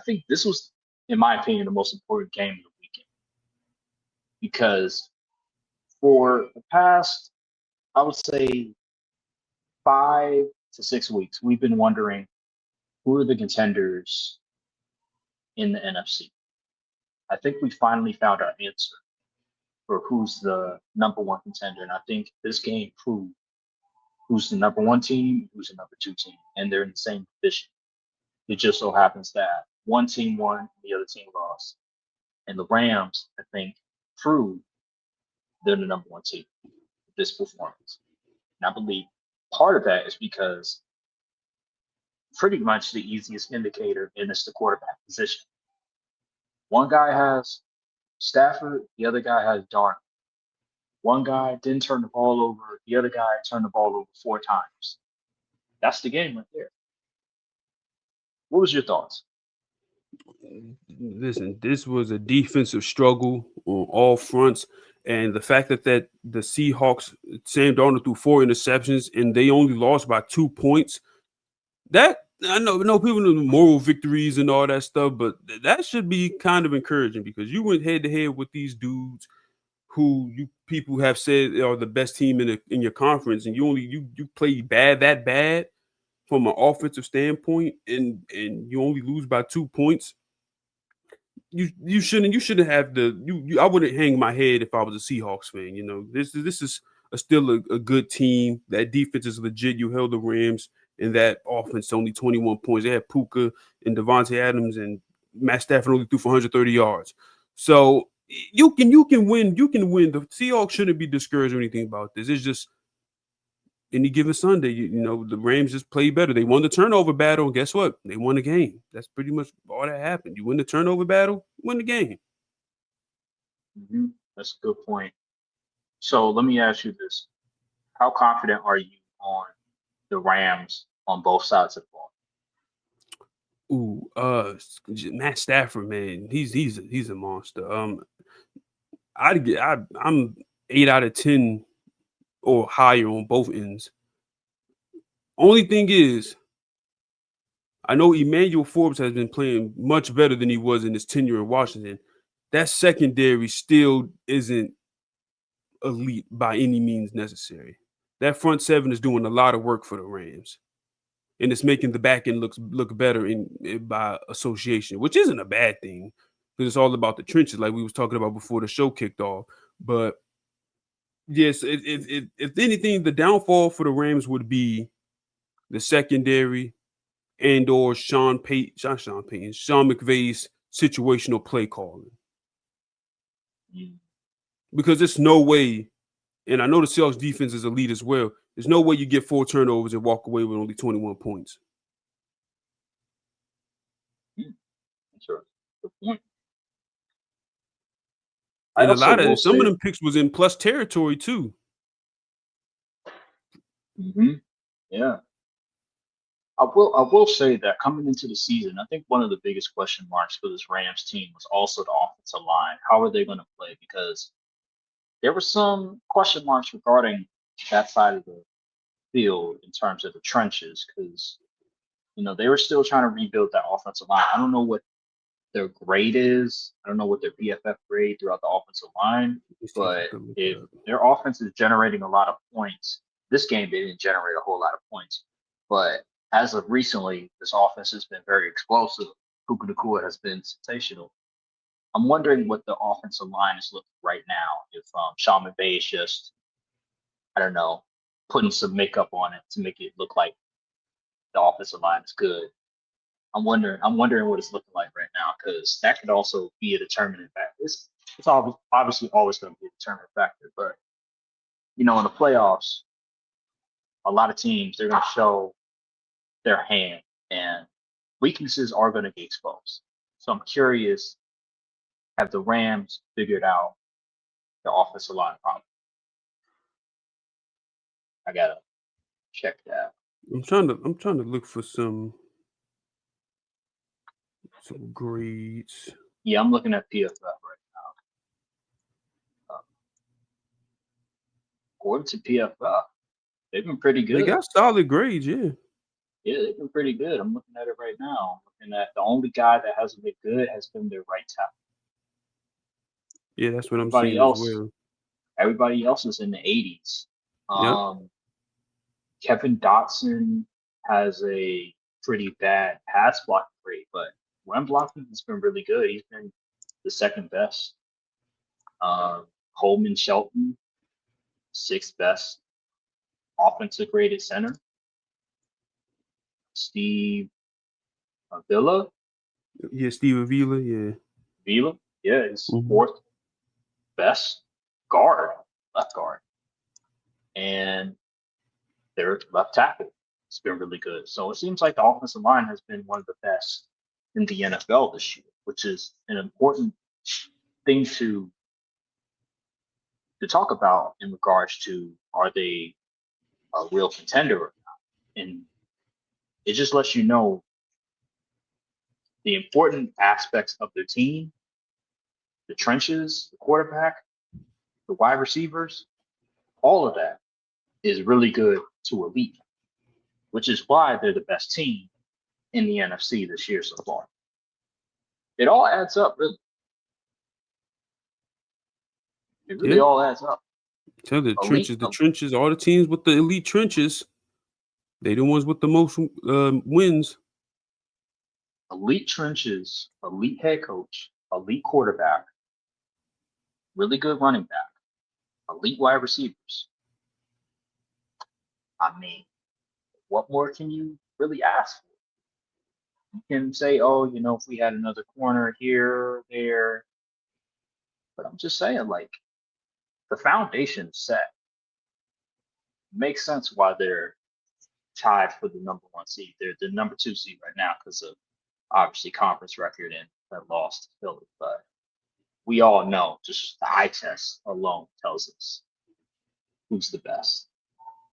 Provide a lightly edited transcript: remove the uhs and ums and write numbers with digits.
think this was, in my opinion, the most important game of the weekend because for the past, I would say, 5 to 6 weeks, we've been wondering who are the contenders in the NFC. I think we finally found our answer for who's the number one contender, and I think this game proved who's the number one team, who's the number two team, and they're in the same division. It just so happens that one team won, the other team lost. And the Rams, I think, proved they're the number one team with this performance. And I believe part of that is because pretty much the easiest indicator, and it's the quarterback position. One guy has Stafford, the other guy has Darnold. One guy didn't turn the ball over, the other guy turned the ball over 4 times. That's the game right there. What was your thoughts? Listen, this was a defensive struggle on all fronts, and the fact that the Seahawks, Sam Darnold threw 4 interceptions and they only lost by 2 points. That I know people know the moral victories and all that stuff, but that should be kind of encouraging because you went head to head with these dudes who you people have said are the best team in your conference, and you play that bad from an offensive standpoint, and you only lose by 2 points. You shouldn't have I wouldn't hang my head if I was a Seahawks fan. This is still a good team. That defense is legit. You held the Rams, and that offense only 21 points. They had Puka and Devontae Adams, and Matt Stafford only threw for 130 yards. So you can win. The Seahawks shouldn't be discouraged or anything about this. It's just any given Sunday, the Rams just play better. They won the turnover battle, and guess what? They won the game. That's pretty much all that happened. You win the turnover battle, win the game. That's a good point. So let me ask you this. How confident are you on the Rams on both sides of the ball? Ooh, Matt Stafford, man, he's a monster. I'm 8 out of 10 or higher on both ends. Only thing is, I know Emmanuel Forbes has been playing much better than he was in his tenure in Washington. That secondary still isn't elite by any means necessary. That front seven is doing a lot of work for the Rams, and it's making the back end look better by association, which isn't a bad thing because it's all about the trenches, like we was talking about before the show kicked off. But yes, if anything, the downfall for the Rams would be the secondary and or Sean McVay's situational play calling. Mm. Because there's no way, and I know the Seahawks defense is elite as well. There's no way you get 4 turnovers and walk away with only 21 points. Sure. Good point. I And also will some of say, them picks was in plus territory too. hmm yeah, I will say that coming into the season, I think one of the biggest question marks for this Rams team was also the offensive line. How are they going to play? Because there were some question marks regarding that side of the field in terms of the trenches, because they were still trying to rebuild that offensive line. I don't know what their grade is. I don't know what their BFF grade throughout the offensive line, Let me see if I but can look it if up. their offense is generating a lot of points, this game they didn't generate a whole lot of points. But as of recently, this offense has been very explosive. Puka Nakua has been sensational. I'm wondering what the offensive line is looking right now. If Sean McVay is just, I don't know, putting some makeup on it to make it look like the offensive line is good. I'm wondering what it's looking like right now because that could also be a determining factor. It's obviously always going to be a determining factor, but in the playoffs, a lot of teams they're going to show their hand and weaknesses are going to be exposed. So I'm curious, have the Rams figured out the offensive line problem? I gotta check that. I'm trying to look for some grades. Yeah, I'm looking at PFF right now. According to PFF, they've been pretty They good. got solid grades, yeah. Yeah, they've been pretty good. I'm looking at it right now. I'm looking at the only guy that hasn't been good has been their right tackle. Yeah, that's what I'm Everybody seeing as else, well. everybody else is in the 80s. Yep. Kevin Dotson has a pretty bad pass blocking rate, but run blocking has been really good. He's been the second best. Coleman Shelton, sixth best offensive rated center. Steve Villa, Yeah, Steve Avila. Yeah. Vila, yeah, is Hmm. fourth best guard, left guard, and their left tackle has been really good. So it seems like the offensive line has been one of the best in the NFL this year, which is an important thing to talk about in regards to are they a real contender or not. And it just lets you know the important aspects of their team, the trenches, the quarterback, the wide receivers, all of that is really good to elite, which is why they're the best team in the NFC this year so far. It all adds up, really. It really Yeah. all adds up. Tell the Elite, trenches, all the teams with the elite trenches, they the ones with the most wins. elite trenches, elite head coach, elite quarterback, really good running back, elite wide receivers. I mean, what more can you really ask for? You can say, oh, if we had another corner here, there, but I'm just saying, like, the foundation is set. It makes sense why they're tied for the number one seed. They're the number two seed right now because of obviously conference record and that lost to Philly. But we all know just the eye test alone tells us who's the best.